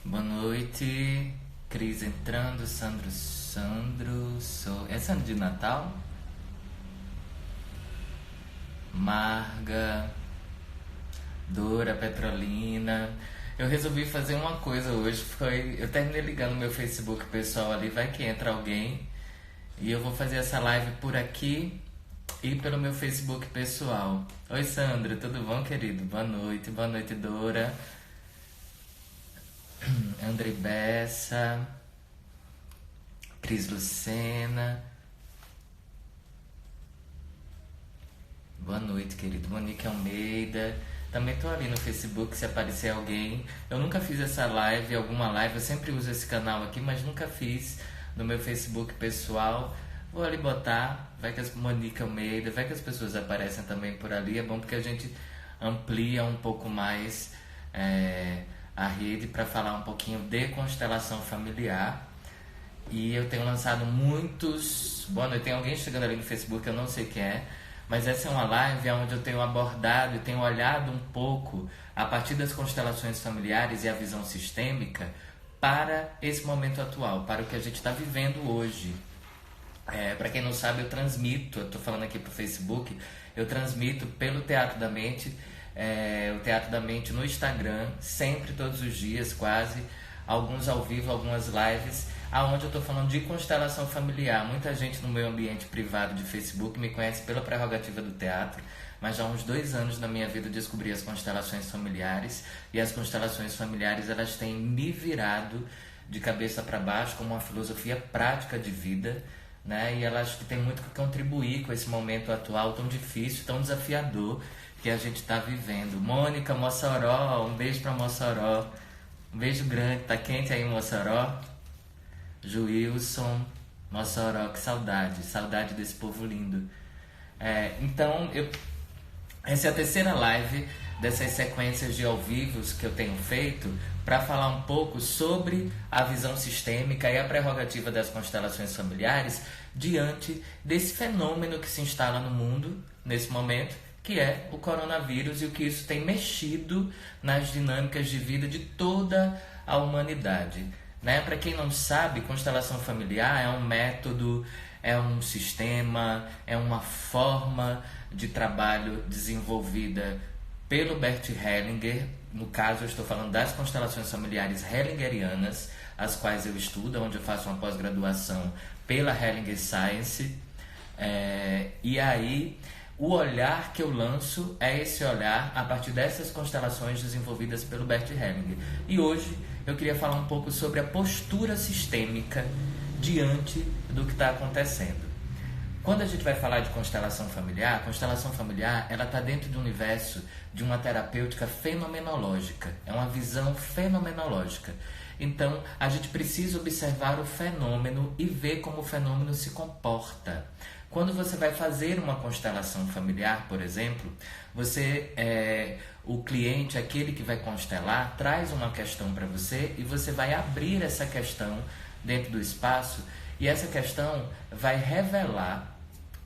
Boa noite, Cris entrando, é Sandro de Natal? Marga, Dora, Petrolina. Eu resolvi fazer uma coisa hoje, eu terminei ligando meu Facebook pessoal ali, vai que entra alguém, e eu vou fazer essa live por aqui e pelo meu Facebook pessoal. Oi Sandra, tudo bom, querido? Boa noite, Dora, André Bessa, Cris Lucena. Boa noite, querido. Monique Almeida. Também tô ali no Facebook se aparecer alguém. Eu nunca fiz essa live, alguma live. Eu sempre uso esse canal aqui, mas nunca fiz no meu Facebook pessoal. Vou ali botar. Vai que as Monique Almeida, vai que as pessoas aparecem também por ali. É bom porque a gente amplia um pouco mais a rede para falar um pouquinho de constelação familiar. E eu tenho lançado muitos. Boa noite, tem alguém chegando ali no Facebook, eu não sei quem é. Mas essa é uma live onde eu tenho abordado e tenho olhado um pouco a partir das constelações familiares e a visão sistêmica para esse momento atual, para o que a gente está vivendo hoje. Para quem não sabe, eu estou falando aqui para o Facebook, eu transmito pelo Teatro da Mente, o Teatro da Mente no Instagram, sempre, todos os dias, quase, alguns ao vivo, algumas lives, aonde eu estou falando de constelação familiar. Muita gente no meu ambiente privado de Facebook me conhece pela prerrogativa do teatro, mas já há uns 2 anos na minha vida eu descobri as constelações familiares, e as constelações familiares elas têm me virado de cabeça para baixo como uma filosofia prática de vida, né? E elas acho que tem muito que contribuir com esse momento atual tão difícil, tão desafiador que a gente está vivendo. Mônica, Mossoró, um beijo para Mossoró, um beijo grande, tá quente aí em Mossoró? Juilson, Mossoró, que saudade desse povo lindo. Então, essa é a terceira live dessas sequências de ao vivos que eu tenho feito para falar um pouco sobre a visão sistêmica e a prerrogativa das constelações familiares diante desse fenômeno que se instala no mundo nesse momento, que é o coronavírus, e o que isso tem mexido nas dinâmicas de vida de toda a humanidade. Né? Para quem não sabe, constelação familiar é um método, é um sistema, é uma forma de trabalho desenvolvida pelo Bert Hellinger. No caso, eu estou falando das constelações familiares hellingerianas, as quais eu estudo, onde eu faço uma pós-graduação pela Hellinger Science. E aí, o olhar que eu lanço é esse olhar a partir dessas constelações desenvolvidas pelo Bert Hellinger. E hoje eu queria falar um pouco sobre a postura sistêmica diante do que está acontecendo. Quando a gente vai falar de constelação familiar, ela está dentro do universo de uma terapêutica fenomenológica. É uma visão fenomenológica. Então, a gente precisa observar o fenômeno e ver como o fenômeno se comporta. Quando você vai fazer uma constelação familiar, por exemplo, o cliente, aquele que vai constelar, traz uma questão para você e você vai abrir essa questão dentro do espaço, e essa questão vai revelar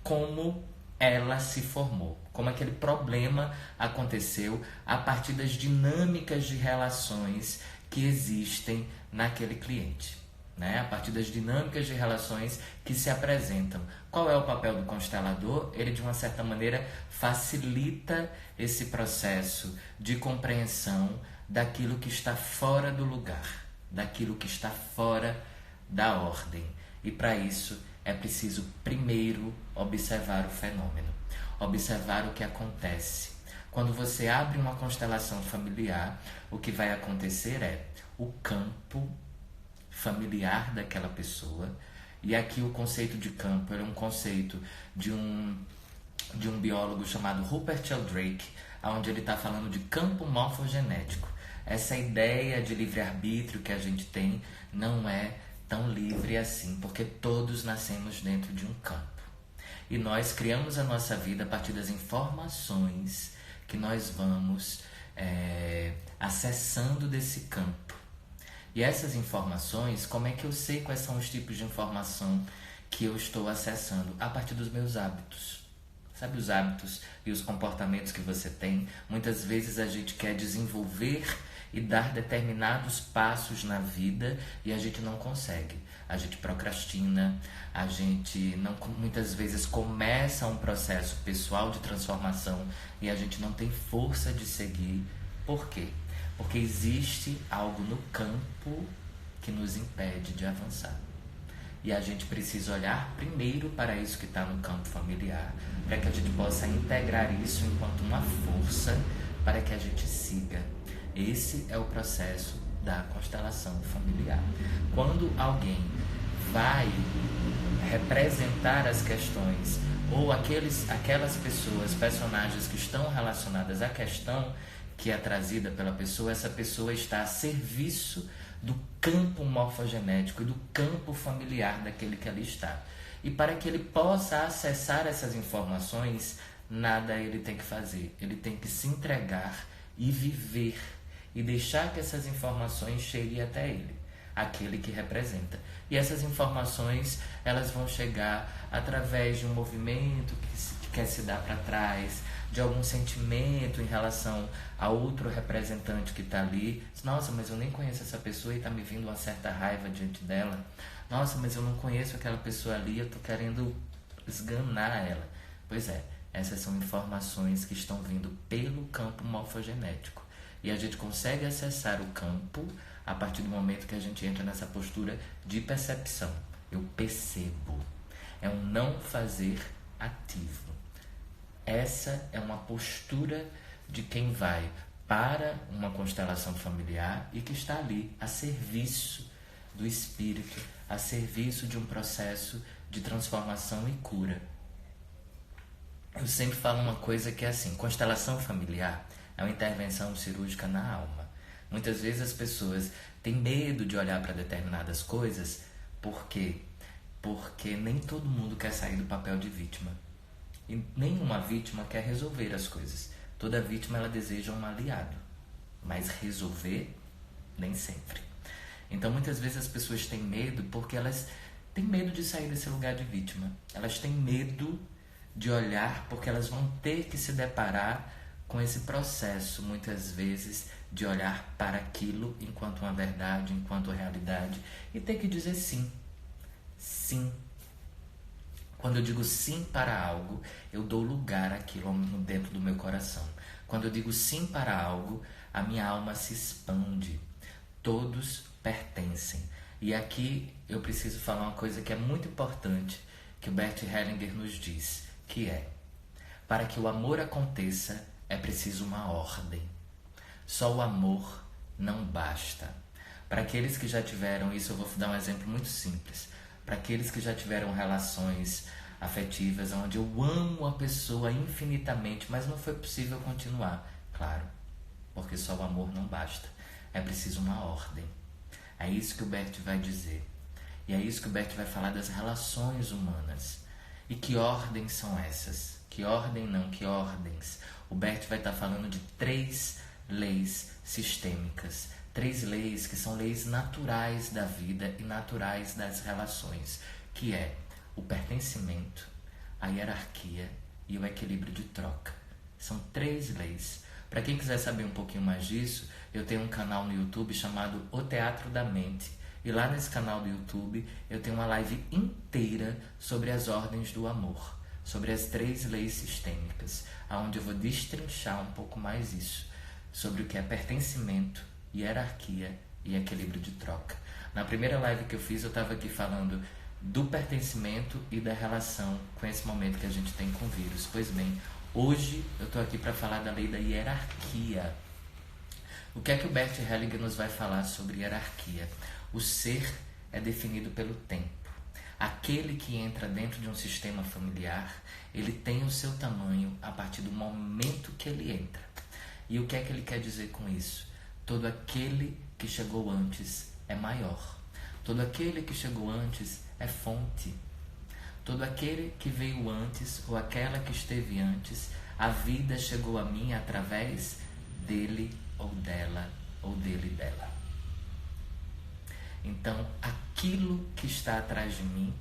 como ela se formou, como aquele problema aconteceu a partir das dinâmicas de relações que existem naquele cliente. Né? A partir das dinâmicas de relações que se apresentam. Qual é o papel do constelador? Ele, de uma certa maneira, facilita esse processo de compreensão daquilo que está fora do lugar, daquilo que está fora da ordem. E para isso é preciso primeiro observar o fenômeno, observar o que acontece. Quando você abre uma constelação familiar, o que vai acontecer é o campo familiar daquela pessoa. E aqui o conceito de campo é um conceito de um biólogo chamado Rupert Sheldrake, onde ele está falando de campo morfogenético. Essa ideia de livre-arbítrio que a gente tem não é tão livre assim, porque todos nascemos dentro de um campo. E nós criamos a nossa vida a partir das informações que nós vamos acessando desse campo. E essas informações, como é que eu sei quais são os tipos de informação que eu estou acessando? A partir dos meus hábitos. Sabe os hábitos e os comportamentos que você tem? Muitas vezes a gente quer desenvolver e dar determinados passos na vida e a gente não consegue. A gente procrastina, a gente não, muitas vezes começa um processo pessoal de transformação e a gente não tem força de seguir. Por quê? Porque existe algo no campo que nos impede de avançar. E a gente precisa olhar primeiro para isso que está no campo familiar, para que a gente possa integrar isso enquanto uma força para que a gente siga. Esse é o processo da constelação familiar. Quando alguém vai representar as questões ou aquelas pessoas, personagens que estão relacionadas à questão que é trazida pela pessoa, essa pessoa está a serviço do campo morfogenético e do campo familiar daquele que ali está. E para que ele possa acessar essas informações, nada ele tem que fazer. Ele tem que se entregar e viver e deixar que essas informações cheguem até ele, aquele que representa. E essas informações, elas vão chegar através de um movimento que quer se dar para trás, de algum sentimento em relação a outro representante que está ali. Nossa, mas eu nem conheço essa pessoa e está me vindo uma certa raiva diante dela. Nossa, mas eu não conheço aquela pessoa ali, eu estou querendo esganar ela. Pois é, essas são informações que estão vindo pelo campo morfogenético. E a gente consegue acessar o campo a partir do momento que a gente entra nessa postura de percepção. Eu percebo. É um não fazer ativo. Essa é uma postura de quem vai para uma constelação familiar e que está ali a serviço do espírito, a serviço de um processo de transformação e cura. Eu sempre falo uma coisa que é assim: constelação familiar é uma intervenção cirúrgica na alma. Muitas vezes as pessoas têm medo de olhar para determinadas coisas. Por quê? Porque nem todo mundo quer sair do papel de vítima. E nenhuma vítima quer resolver as coisas. Toda vítima ela deseja um aliado, mas resolver nem sempre. Então muitas vezes as pessoas têm medo porque elas têm medo de sair desse lugar de vítima. Elas têm medo de olhar porque elas vão ter que se deparar com esse processo, muitas vezes, de olhar para aquilo enquanto uma verdade, enquanto realidade e ter que dizer sim. Sim. Quando eu digo sim para algo, eu dou lugar àquilo dentro do meu coração. Quando eu digo sim para algo, a minha alma se expande. Todos pertencem. E aqui eu preciso falar uma coisa que é muito importante, que o Bert Hellinger nos diz, que é: para que o amor aconteça, é preciso uma ordem. Só o amor não basta. Para aqueles que já tiveram isso, eu vou dar um exemplo muito simples. Para aqueles que já tiveram relações afetivas onde eu amo a pessoa infinitamente, mas não foi possível continuar. Claro, porque só o amor não basta. É preciso uma ordem. É isso que o Bert vai dizer. E é isso que o Bert vai falar das relações humanas. E que ordens são essas? Que ordem não, que ordens? O Bert vai estar falando de 3 leis sistêmicas. 3 leis que são leis naturais da vida e naturais das relações, que é o pertencimento, a hierarquia e o equilíbrio de troca. São 3 leis. Para quem quiser saber um pouquinho mais disso, eu tenho um canal no YouTube chamado O Teatro da Mente. E lá nesse canal do YouTube eu tenho uma live inteira sobre as ordens do amor, sobre as 3 leis sistêmicas, onde eu vou destrinchar um pouco mais isso, sobre o que é pertencimento, hierarquia e equilíbrio de troca. Na primeira live que eu fiz, eu estava aqui falando do pertencimento e da relação com esse momento que a gente tem com o vírus. Pois bem, hoje eu estou aqui para falar da lei da hierarquia. O que é que o Bert Hellinger nos vai falar sobre hierarquia? O ser é definido pelo tempo. Aquele que entra dentro de um sistema familiar, ele tem o seu tamanho a partir do momento que ele entra. E o que é que ele quer dizer com isso? Todo aquele que chegou antes é maior. Todo aquele que chegou antes é fonte. Todo aquele que veio antes ou aquela que esteve antes, a vida chegou a mim através dele ou dela, ou dele e dela. Então, aquilo que está atrás de mim,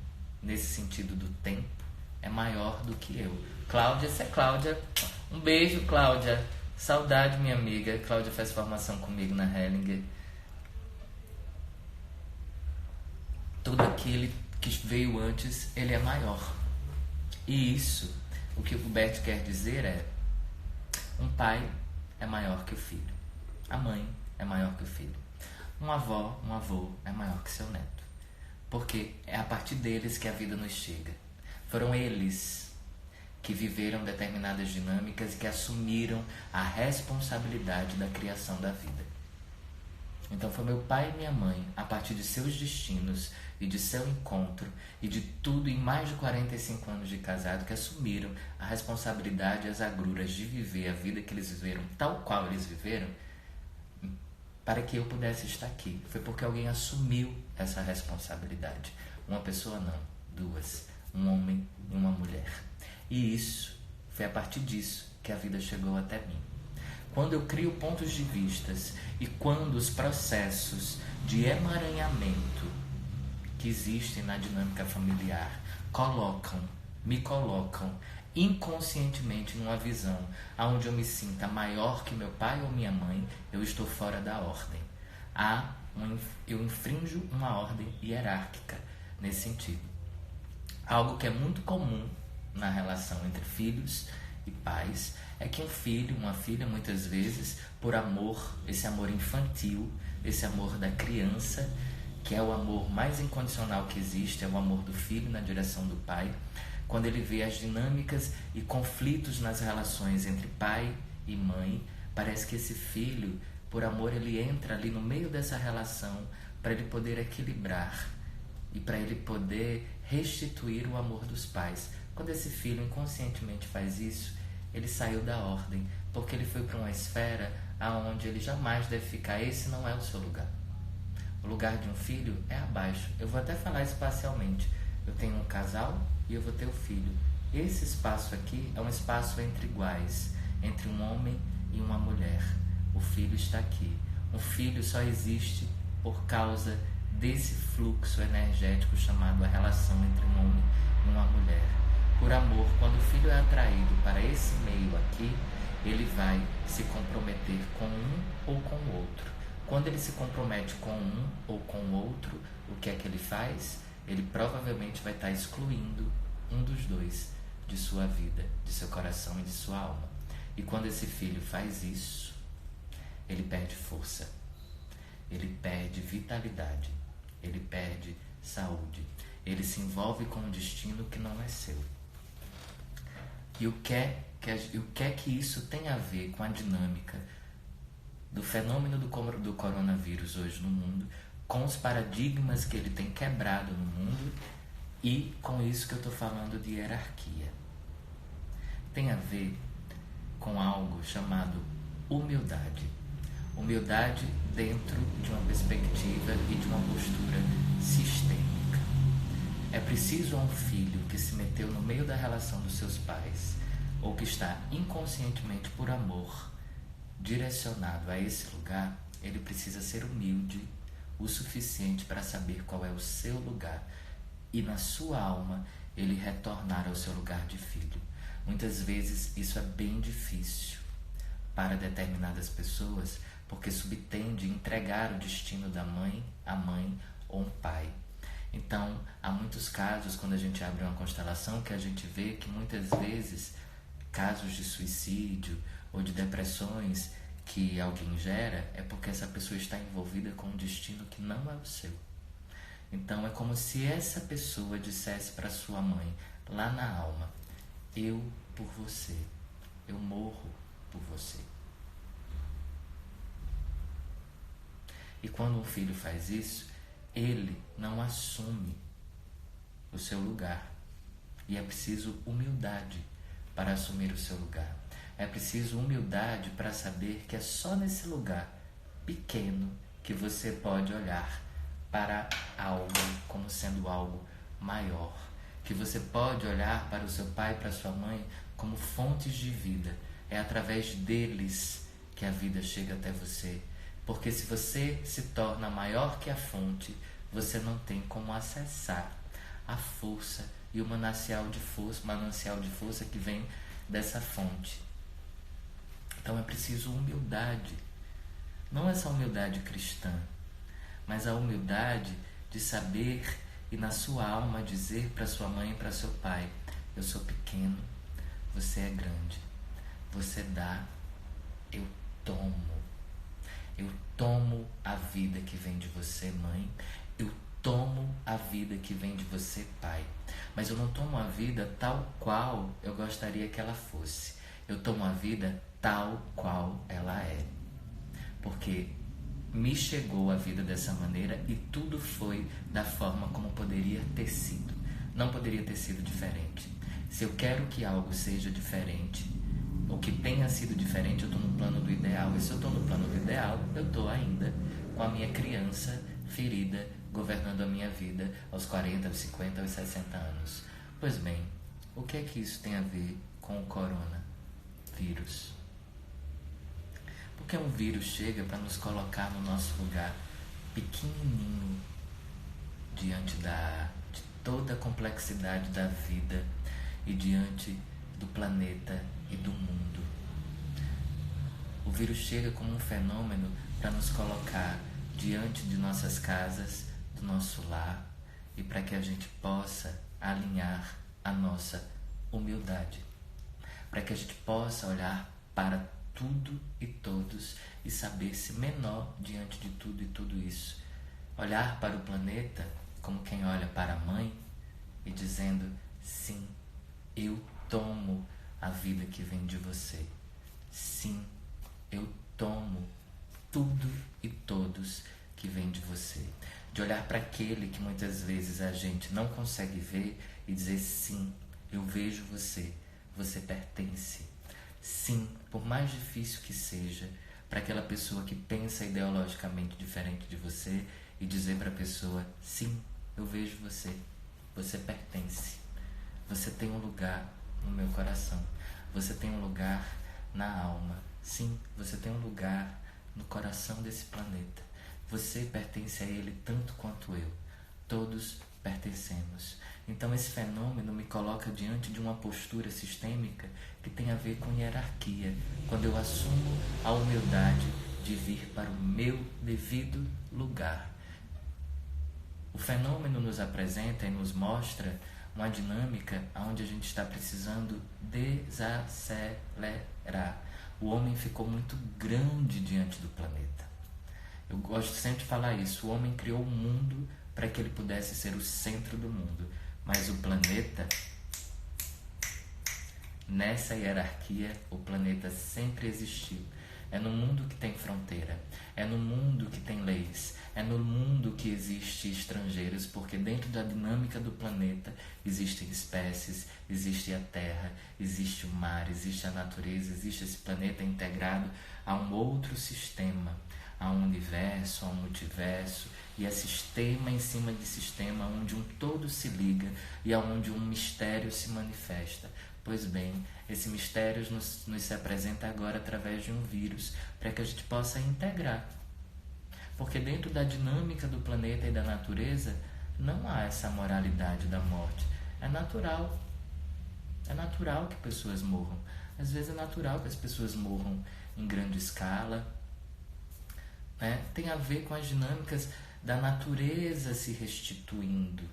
nesse sentido do tempo, é maior do que eu. Cláudia, essa é Cláudia. Um beijo, Cláudia. Saudade, minha amiga. Cláudia faz formação comigo na Hellinger. Tudo aquele que veio antes, ele é maior. E isso, o que o Bert quer dizer é: um pai é maior que o filho. A mãe é maior que o filho. Um avô é maior que seu neto. Porque é a partir deles que a vida nos chega. Foram eles que viveram determinadas dinâmicas e que assumiram a responsabilidade da criação da vida. Então foi meu pai e minha mãe, a partir de seus destinos e de seu encontro e de tudo em mais de 45 anos de casado, que assumiram a responsabilidade e as agruras de viver a vida que eles viveram tal qual eles viveram, para que eu pudesse estar aqui. Foi porque alguém assumiu essa responsabilidade. Uma pessoa não, duas, um homem e uma mulher. E isso, foi a partir disso que a vida chegou até mim. Quando eu crio pontos de vistas e quando os processos de emaranhamento que existem na dinâmica familiar me colocam inconscientemente numa visão onde eu me sinta maior que meu pai ou minha mãe, eu estou fora da ordem. Eu infrinjo uma ordem hierárquica nesse sentido. Algo que é muito comum na relação entre filhos e pais é que um filho, uma filha, muitas vezes, por amor, esse amor infantil, esse amor da criança, que é o amor mais incondicional que existe, é o amor do filho na direção do pai, quando ele vê as dinâmicas e conflitos nas relações entre pai e mãe, parece que esse filho, por amor, ele entra ali no meio dessa relação para ele poder equilibrar e para ele poder restituir o amor dos pais. Quando esse filho inconscientemente faz isso, ele saiu da ordem, porque ele foi para uma esfera aonde ele jamais deve ficar. Esse não é o seu lugar. O lugar de um filho é abaixo. Eu vou até falar espacialmente. Eu tenho um casal e eu vou ter o filho. Esse espaço aqui é um espaço entre iguais, entre um homem e uma mulher. O filho está aqui. Um filho só existe por causa desse fluxo energético chamado a relação entre um homem e uma mulher. Por amor, quando o filho é atraído para esse meio aqui, ele vai se comprometer com um ou com o outro. Quando ele se compromete com um ou com o outro, o que é que ele faz? Ele provavelmente vai estar excluindo um dos dois de sua vida, de seu coração e de sua alma. E quando esse filho faz isso, ele perde força, ele perde vitalidade, ele perde saúde, ele se envolve com um destino que não é seu. E o que é que isso tem a ver com a dinâmica do fenômeno do coronavírus hoje no mundo, com os paradigmas que ele tem quebrado no mundo e com isso que eu estou falando de hierarquia? Tem a ver com algo chamado humildade. Humildade dentro de uma perspectiva e de uma postura sistêmica. É preciso a um filho que se meteu no meio da relação dos seus pais, ou que está inconscientemente por amor direcionado a esse lugar, ele precisa ser humilde o suficiente para saber qual é o seu lugar e na sua alma ele retornar ao seu lugar de filho. Muitas vezes isso é bem difícil para determinadas pessoas, porque subtende entregar o destino da mãe a mãe ou um pai. Então, há muitos casos, quando a gente abre uma constelação, que a gente vê que muitas vezes casos de suicídio ou de depressões que alguém gera é porque essa pessoa está envolvida com um destino que não é o seu. Então, é como se essa pessoa dissesse para sua mãe, lá na alma: eu por você, eu morro por você. E quando um filho faz isso, ele não assume o seu lugar. E é preciso humildade para assumir o seu lugar. É preciso humildade para saber que é só nesse lugar pequeno que você pode olhar para algo como sendo algo maior. Que você pode olhar para o seu pai e para a sua mãe como fontes de vida. É através deles que a vida chega até você. Porque se você se torna maior que a fonte, você não tem como acessar a força e o manancial de força que vem dessa fonte. Então é preciso humildade. Não essa humildade cristã, mas a humildade de saber e na sua alma dizer para sua mãe e para seu pai: eu sou pequeno, você é grande. Você dá, eu tomo. Eu tomo a vida que vem de você, mãe. Eu tomo a vida que vem de você, pai. Mas eu não tomo a vida tal qual eu gostaria que ela fosse. Eu tomo a vida tal qual ela é. Porque me chegou a vida dessa maneira e tudo foi da forma como poderia ter sido. Não poderia ter sido diferente. Se eu quero que algo seja diferente, ou que tenha sido diferente, eu estou no plano do ideal. E se eu estou no plano do ideal, eu estou ainda com a minha criança ferida, governando a minha vida aos 40, aos 50, aos 60 anos. Pois bem, o que é que isso tem a ver com o coronavírus? Porque um vírus chega para nos colocar no nosso lugar pequenininho diante de toda a complexidade da vida e diante do planeta e do mundo. O vírus chega como um fenômeno para nos colocar diante de nossas casas, do nosso lar, e para que a gente possa alinhar a nossa humildade, para que a gente possa olhar para tudo e todos e saber-se menor diante de tudo e tudo isso. Olhar para o planeta como quem olha para a mãe e dizendo: sim, eu tomo a vida que vem de você. Sim, eu tomo tudo e todos que vem de você. De olhar para aquele que muitas vezes a gente não consegue ver e dizer: sim, eu vejo você, você pertence. Sim, por mais difícil que seja, para aquela pessoa que pensa ideologicamente diferente de você e dizer para a pessoa: sim, eu vejo você, você pertence. Você tem um lugar no meu coração, você tem um lugar na alma. Sim, você tem um lugar no coração desse planeta. Você pertence a ele tanto quanto eu. Todos pertencemos. Então esse fenômeno me coloca diante de uma postura sistêmica que tem a ver com hierarquia. Quando eu assumo a humildade de vir para o meu devido lugar. O fenômeno nos apresenta e nos mostra uma dinâmica onde a gente está precisando desacelerar. O homem ficou muito grande diante do planeta. Eu gosto sempre de falar isso. O homem criou o mundo para que ele pudesse ser o centro do mundo. Mas o planeta, nessa hierarquia, o planeta sempre existiu. É no mundo que tem fronteira, é no mundo que tem leis, é no mundo que existe estrangeiros, porque dentro da dinâmica do planeta existem espécies, existe a terra, existe o mar, existe a natureza, existe esse planeta integrado a um outro sistema, a um universo, a um multiverso, e é sistema em cima de sistema, onde um todo se liga e onde um mistério se manifesta. Pois bem, esse mistério nos se apresenta agora através de um vírus, para que a gente possa integrar. Porque dentro da dinâmica do planeta e da natureza, não há essa moralidade da morte. É natural. É natural que pessoas morram. Às vezes é natural que as pessoas morram em grande escala. Né? Tem a ver com as dinâmicas da natureza se restituindo.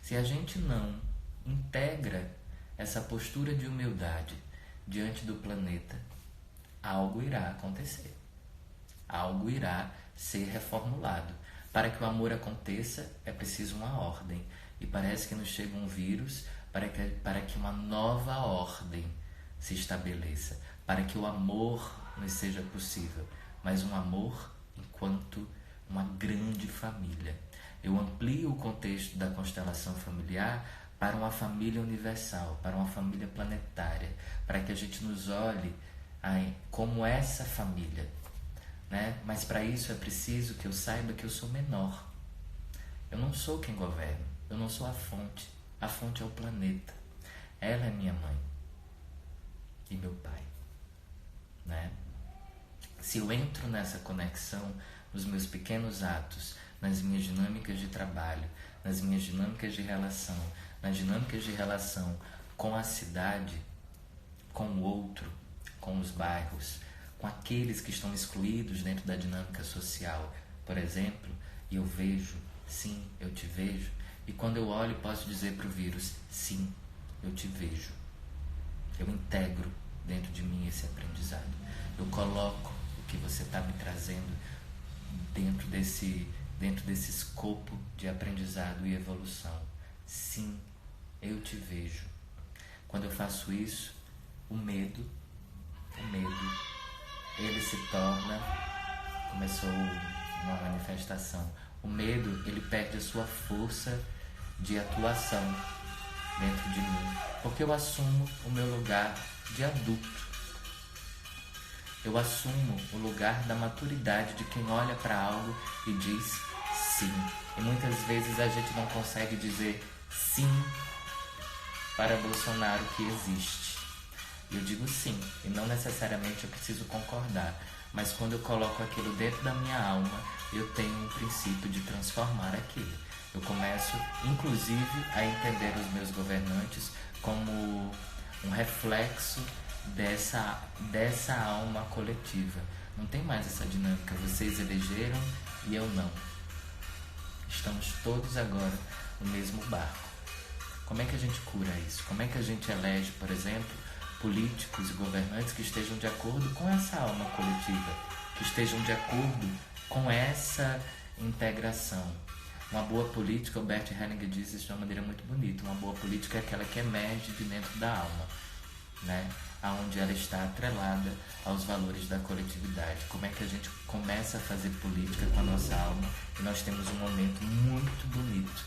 Se a gente não integra essa postura de humildade diante do planeta, algo irá acontecer. Algo irá ser reformulado. Para que o amor aconteça, é preciso uma ordem. E parece que nos chega um vírus para que uma nova ordem se estabeleça. Para que o amor nos seja possível. Mas um amor enquanto uma grande família. Eu amplio o contexto da constelação familiar para uma família universal, para uma família planetária, para que a gente nos olhe como essa família, né? Mas para isso é preciso que eu saiba que eu sou menor. Eu não sou quem governa, eu não sou a fonte é o planeta. Ela é minha mãe e meu pai, né? Se eu entro nessa conexão nos meus pequenos atos, nas minhas dinâmicas de trabalho, nas minhas dinâmicas de relação, nas dinâmicas de relação com a cidade, com o outro, com os bairros, com aqueles que estão excluídos dentro da dinâmica social, por exemplo, e eu vejo, sim, eu te vejo, e quando eu olho posso dizer para o vírus, sim, eu te vejo. Eu integro dentro de mim esse aprendizado. Eu coloco o que você está me trazendo dentro desse escopo de aprendizado e evolução. Sim, eu te vejo. Quando eu faço isso, o medo, ele se torna, começou uma manifestação. O medo, ele perde a sua força de atuação dentro de mim, porque eu assumo o meu lugar de adulto. Eu assumo o lugar da maturidade de quem olha para algo e diz sim. E muitas vezes a gente não consegue dizer sim para Bolsonaro que existe. Eu digo sim, e não necessariamente eu preciso concordar, mas quando eu coloco aquilo dentro da minha alma, eu tenho um princípio de transformar aquilo. Eu começo, inclusive, a entender os meus governantes como um reflexo dessa alma coletiva. Não tem mais essa dinâmica, vocês elegeram e eu não. Estamos todos agora no mesmo barco. Como é que a gente cura isso? Como é que a gente elege, por exemplo, políticos e governantes que estejam de acordo com essa alma coletiva, que estejam de acordo com essa integração? Uma boa política, o Bert Hellinger diz isso de uma maneira muito bonita, uma boa política é aquela que emerge de dentro da alma, né? Onde ela está atrelada aos valores da coletividade. Como é que a gente começa a fazer política com a nossa alma? E nós temos um momento muito bonito,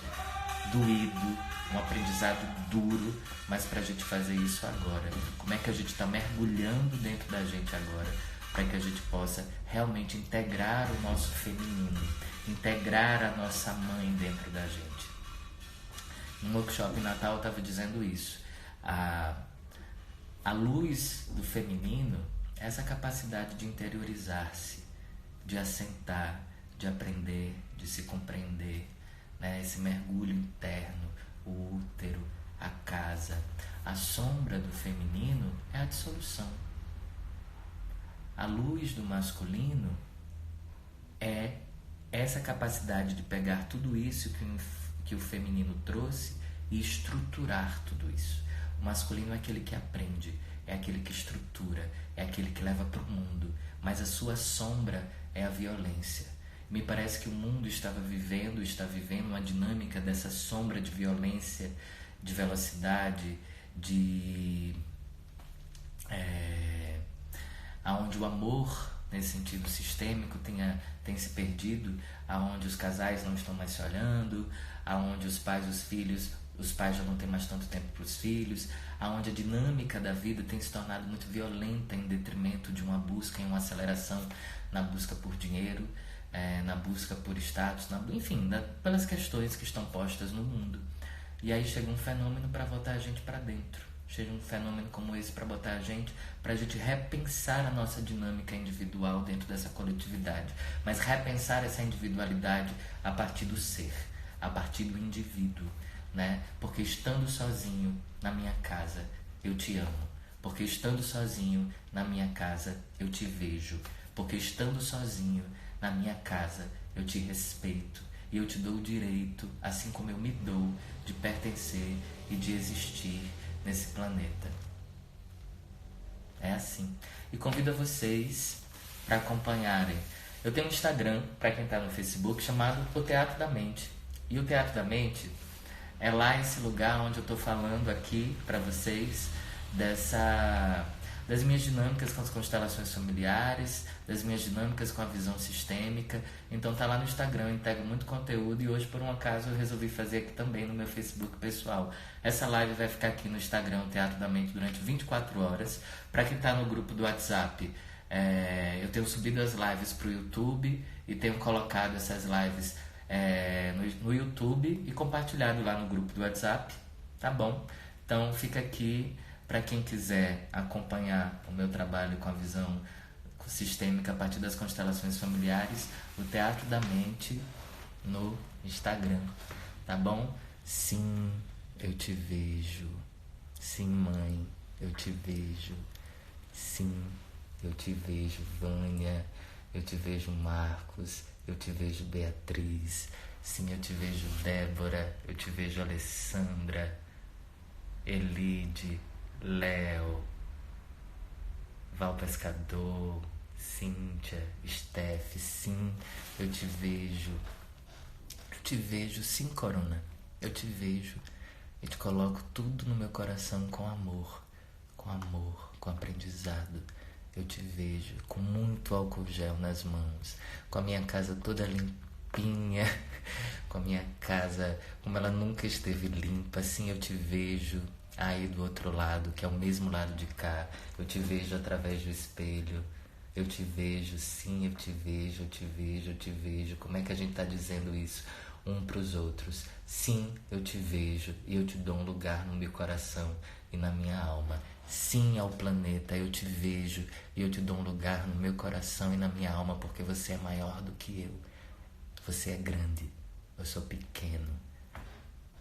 doído, um aprendizado duro, mas para a gente fazer isso agora. Como é que a gente está mergulhando dentro da gente agora, para que a gente possa realmente integrar o nosso feminino, integrar a nossa mãe dentro da gente. No workshop em Natal eu estava dizendo isso. A luz do feminino é essa capacidade de interiorizar-se, de assentar, de aprender, de se compreender, né? Esse mergulho interno, o útero, a casa. A sombra do feminino é a dissolução. A luz do masculino é essa capacidade de pegar tudo isso que o feminino trouxe e estruturar tudo isso. O masculino é aquele que aprende, é aquele que estrutura, é aquele que leva para o mundo, mas a sua sombra é a violência. Me parece que o mundo está vivendo uma dinâmica dessa sombra de violência, de velocidade, aonde o amor, nesse sentido sistêmico, tem se perdido, aonde os casais não estão mais se olhando, aonde os pais já não têm mais tanto tempo para os filhos, aonde a dinâmica da vida tem se tornado muito violenta em detrimento de uma busca e uma aceleração na busca por dinheiro, na busca por status, enfim, pelas questões que estão postas no mundo. E aí chega um fenômeno para botar a gente para dentro. Chega um fenômeno como esse para botar a gente repensar a nossa dinâmica individual dentro dessa coletividade, mas repensar essa individualidade a partir do ser, a partir do indivíduo, né? Porque estando sozinho na minha casa eu te amo, porque estando sozinho na minha casa eu te vejo, porque estando sozinho na minha casa eu te respeito e eu te dou o direito, assim como eu me dou, de pertencer e de existir nesse planeta. É assim. E convido a vocês para acompanharem. Eu tenho um Instagram, para quem está no Facebook, chamado O Teatro da Mente. E o Teatro da Mente é lá esse lugar onde eu estou falando aqui para vocês das minhas dinâmicas com as constelações familiares, das minhas dinâmicas com a visão sistêmica. Então tá lá no Instagram, eu integro muito conteúdo e hoje por um acaso eu resolvi fazer aqui também no meu Facebook pessoal. Essa live vai ficar aqui no Instagram, o Teatro da Mente, durante 24 horas. Para quem tá no grupo do WhatsApp, eu tenho subido as lives pro YouTube e tenho colocado essas lives no YouTube e compartilhado lá no grupo do WhatsApp, tá bom? Então fica aqui para quem quiser acompanhar o meu trabalho com a visão sistêmica a partir das constelações familiares, o Teatro da Mente no Instagram, tá bom? Sim, eu te vejo. Sim, mãe, eu te vejo. Sim, Eu te vejo, Vânia. Eu te vejo, Marcos. Eu te vejo, Beatriz. Sim, eu te vejo, Débora. Eu te vejo, Alessandra, Elide, Léo, Val Pescador, Cíntia, Steph. Sim, eu te vejo. Eu te vejo, sim, Corona. Eu te vejo. Eu te coloco tudo no meu coração com amor, com aprendizado. Eu te vejo com muito álcool gel nas mãos, com a minha casa toda limpinha, com a minha casa como ela nunca esteve limpa. Assim eu te vejo aí do outro lado, que é o mesmo lado de cá. Eu te vejo através do espelho. Eu te vejo, sim, eu te vejo, eu te vejo, eu te vejo. Como é que a gente tá dizendo isso um pros outros? Sim, eu te vejo e eu te dou um lugar no meu coração e na minha alma. Sim, ao planeta, eu te vejo e eu te dou um lugar no meu coração e na minha alma, porque você é maior do que eu. Você é grande, eu sou pequeno.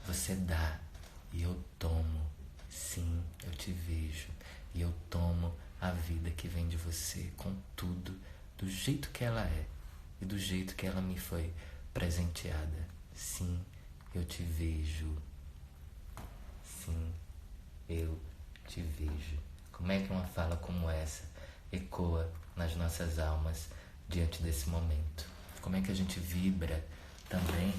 Você dá e eu tomo. Sim, eu te vejo e eu tomo a vida que vem de você com tudo, do jeito que ela é e do jeito que ela me foi presenteada. Sim, eu te vejo. Sim, eu te vejo. Como é que uma fala como essa ecoa nas nossas almas diante desse momento? Como é que a gente vibra também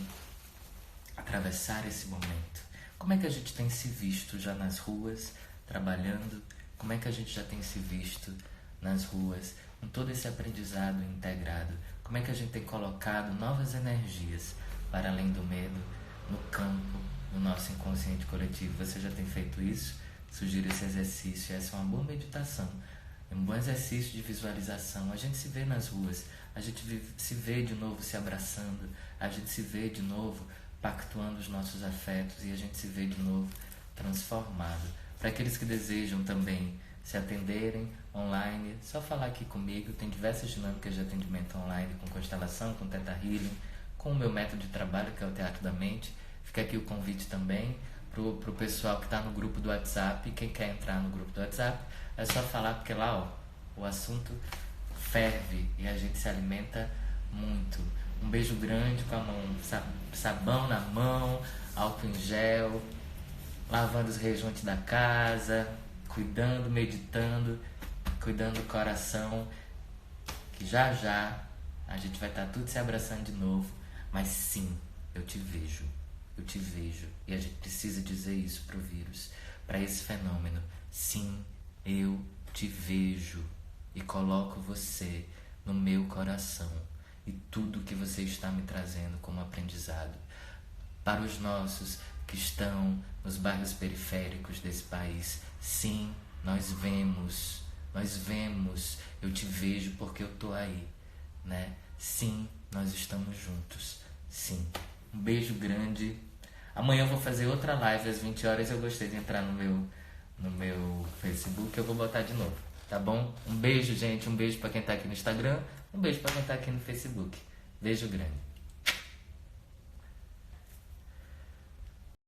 atravessar esse momento? Como é que a gente tem se visto já nas ruas, trabalhando? Como é que a gente já tem se visto nas ruas, com todo esse aprendizado integrado? Como é que a gente tem colocado novas energias para além do medo no campo, no nosso inconsciente coletivo? Você já tem feito isso? Sugiro esse exercício. Essa é uma boa meditação, é um bom exercício de visualização. A gente se vê nas ruas, a gente se vê de novo se abraçando, a gente se vê de novo pactuando os nossos afetos e a gente se vê de novo transformado. Para aqueles que desejam também se atenderem online, só falar aqui comigo. Tem diversas dinâmicas de atendimento online, com constelação, com Theta Healing, com o meu método de trabalho, que é o Teatro da Mente. Fica aqui o convite também pro pessoal que está no grupo do WhatsApp. Quem quer entrar no grupo do WhatsApp, é só falar, porque lá, ó, o assunto ferve e a gente se alimenta muito. Um beijo grande, com a mão, sabão na mão, álcool em gel, lavando os rejuntos da casa, cuidando, meditando, cuidando do coração, que já já a gente vai estar tudo se abraçando de novo. Mas sim, eu te vejo, e a gente precisa dizer isso pro vírus, para esse fenômeno. Sim, eu te vejo e coloco você no meu coração e tudo que você está me trazendo como aprendizado. Para os nossos que estão nos bairros periféricos desse país, sim, nós vemos, eu te vejo porque eu tô aí, né? Sim, nós estamos juntos, sim. Um beijo grande. Amanhã eu vou fazer outra live às 20 horas. Eu gostei de entrar no meu Facebook, eu vou botar de novo, tá bom? Um beijo, gente, um beijo pra quem tá aqui no Instagram, um beijo pra quem tá aqui no Facebook. Beijo grande.